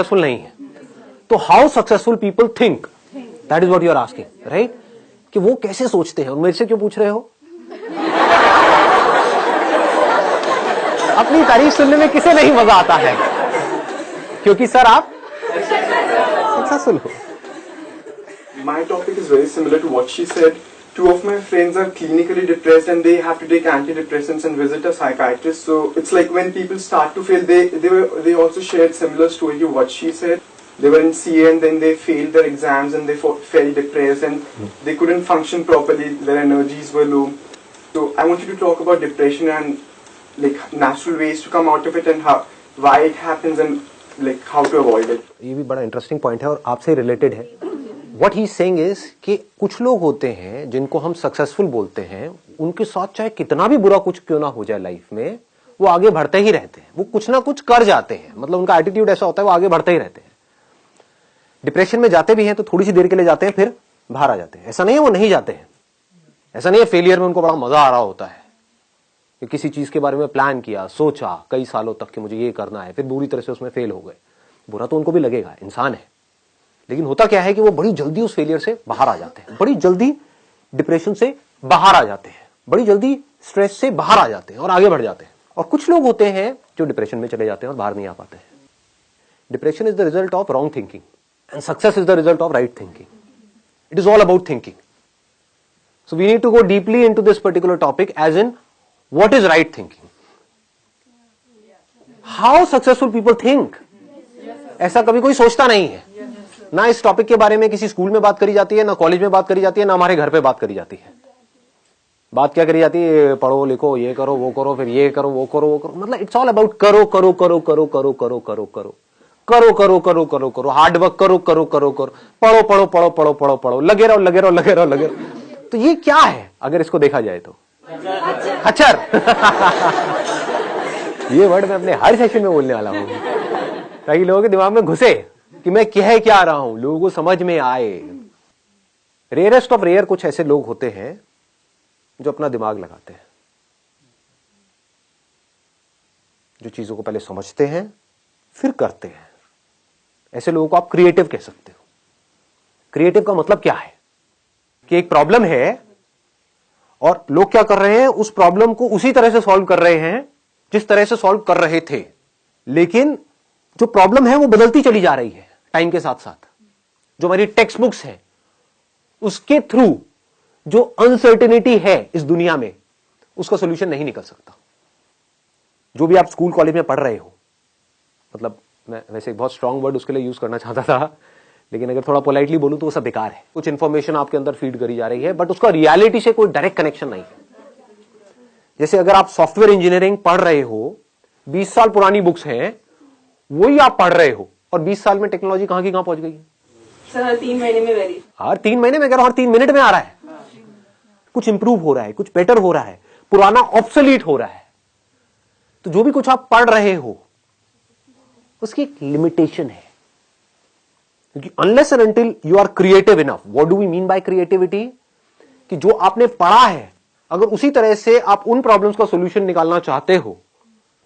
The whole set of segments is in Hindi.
सक्सेसफुल नहीं है। तो how successful people think, that is what you are asking, right? कि वो कैसे सोचते हैं। और मेरे से क्यों पूछ रहे हो? अपनी तारीफ सुनने में किसे नहीं मजा आता है? क्योंकि सर आप सक्सेसफुल हो। My topic is very similar to what she said. Two of my friends are clinically depressed and they have to take antidepressants and visit a psychiatrist. So it's like when people start to fail, they also shared similar story to what she said. They were in CA and then they failed their exams and they felt depressed and they couldn't function properly. Their energies were low. So I want you to talk about depression and like natural ways to come out of it and why it happens and like how to avoid it. ये भी बड़ा इंटरेस्टिंग पॉइंट है और आपसे रिलेटेड है। What he is saying is कि कुछ लोग होते हैं जिनको हम सक्सेसफुल बोलते हैं, उनके साथ चाहे कितना भी बुरा कुछ क्यों ना हो जाए लाइफ में, वो आगे बढ़ते ही रहते हैं। वो कुछ ना कुछ कर जाते हैं, मतलब उनका एटीट्यूड ऐसा होता है, वो आगे बढ़ते ही रहते हैं। डिप्रेशन में जाते भी हैं तो थोड़ी सी देर के लिए जाते हैं, फिर बाहर आ जाते हैं। ऐसा नहीं है वो नहीं जाते हैं, ऐसा नहीं है फेलियर में उनको बड़ा मजा आ रहा होता है कि किसी चीज के बारे में प्लान किया, सोचा कई सालों तक कि मुझे ये करना है, फिर बुरी तरह से उसमें फेल हो गए। बुरा तो उनको भी लगेगा, इंसान है। लेकिन होता क्या है कि वो बड़ी जल्दी उस फेलियर से बाहर आ जाते हैं, बड़ी जल्दी डिप्रेशन से बाहर आ जाते हैं, बड़ी जल्दी स्ट्रेस से बाहर आ जाते हैं और आगे बढ़ जाते हैं। और कुछ लोग होते हैं जो डिप्रेशन में चले जाते हैं और बाहर नहीं आ पाते हैं। Depression is the result of wrong thinking and success is the result of right thinking. It is all about thinking. So we need to go deeply into this particular topic as in what is right thinking, how successful people think. ऐसा कभी कोई सोचता नहीं है। ना इस टॉपिक के बारे में किसी स्कूल में बात करी जाती है, ना कॉलेज में बात करी जाती है, ना हमारे घर पे बात करी जाती है। बात क्या करी जाती है? पढ़ो लिखो, ये करो वो करो, फिर ये करो वो करो वो करो। मतलब इट्स ऑल अबाउट करो करो करो करो करो करो करो करो करो करो करो करो करो, हार्ड वर्क करो करो करो करो, पढ़ो पढ़ो पढ़ो पढ़ो पढ़ो पढ़ो, लगे रहो लगे रहो लगे रहो लगे रहो। तो ये क्या है अगर इसको देखा जाए तो? खच्चर। ये वर्ड मैं अपने हर सेशन में बोलने वाला हूं ताकि लोगों के दिमाग में घुसे कि मैं कह क्या रहा हूं, लोगों को समझ में आए। रेयरेस्ट ऑफ रेयर कुछ ऐसे लोग होते हैं जो अपना दिमाग लगाते हैं, जो चीजों को पहले समझते हैं फिर करते हैं। ऐसे लोगों को आप क्रिएटिव कह सकते हो। क्रिएटिव का मतलब क्या है कि एक प्रॉब्लम है और लोग क्या कर रहे हैं, उस प्रॉब्लम को उसी तरह से सॉल्व कर रहे हैं जिस तरह से सॉल्व कर रहे थे, लेकिन जो प्रॉब्लम है वो बदलती चली जा रही है टाइम के साथ साथ। जो हमारी टेक्स्ट बुक्स है उसके थ्रू जो अनसर्टेनिटी है इस दुनिया में, उसका सोल्यूशन नहीं निकल सकता। जो भी आप स्कूल कॉलेज में पढ़ रहे हो, मतलब मैं वैसे एक बहुत स्ट्रांग वर्ड उसके लिए यूज करना चाहता था, लेकिन अगर थोड़ा पोलाइटली बोलूं तो वो सब बेकार है। कुछ इंफॉर्मेशन आपके अंदर फीड करी जा रही है, बट उसका रियलिटी से कोई डायरेक्ट कनेक्शन नहीं है। जैसे अगर आप सॉफ्टवेयर इंजीनियरिंग पढ़ रहे हो, 20 साल पुरानी बुक्स हैं, वही आप पढ़ रहे हो, और 20 साल में टेक्नोलॉजी कहां की कहां पहुंच गई है? सर हर 3 महीने में वेरी, हर 3 महीने में, हर 3 मिनट में आ रहा है। कुछ इंप्रूव हो रहा है, कुछ बेटर हो रहा है, पुराना ऑब्सोलीट हो रहा है। तो जो भी कुछ आप पढ़ रहे हो उसकी एक लिमिटेशन है, क्योंकि unless and until you are creative enough. What do we mean by creativity? कि जो आपने पढ़ा है, अगर उसी तरह से आप उन प्रॉब्लम्स का सॉल्यूशन निकालना चाहते हो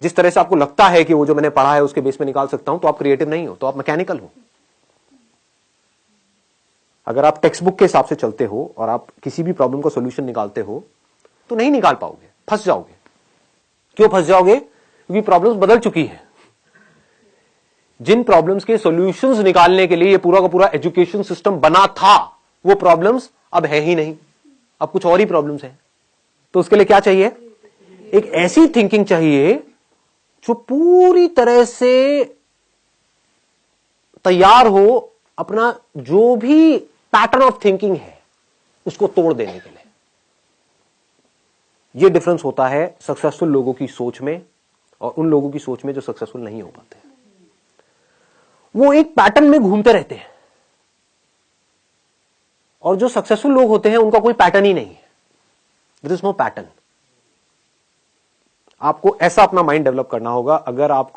जिस तरह से आपको लगता है कि वो जो मैंने पढ़ा है उसके बेस में निकाल सकता हूं, तो आप क्रिएटिव नहीं हो, तो आप मैकेनिकल हो। अगर आप टेक्स्ट बुक के हिसाब से चलते हो और आप किसी भी प्रॉब्लम का सॉल्यूशन निकालते हो तो नहीं निकाल पाओगे, फंस जाओगे। क्यों फंस जाओगे? क्योंकि प्रॉब्लम्स बदल चुकी है। जिन प्रॉब्लम्स के सॉल्यूशंस निकालने के लिए ये पूरा का पूरा एजुकेशन सिस्टम बना था, वो प्रॉब्लम्स अब है ही नहीं, अब कुछ और ही प्रॉब्लम्स हैं। तो उसके लिए क्या चाहिए? एक ऐसी थिंकिंग चाहिए जो पूरी तरह से तैयार हो अपना जो भी पैटर्न ऑफ थिंकिंग है उसको तोड़ देने के लिए। यह डिफरेंस होता है सक्सेसफुल लोगों की सोच में और उन लोगों की सोच में जो सक्सेसफुल नहीं हो पाते। वो एक पैटर्न में घूमते रहते हैं, और जो सक्सेसफुल लोग होते हैं उनका कोई पैटर्न ही नहीं है। There is no pattern. आपको ऐसा अपना माइंड डेवलप करना होगा। अगर आपको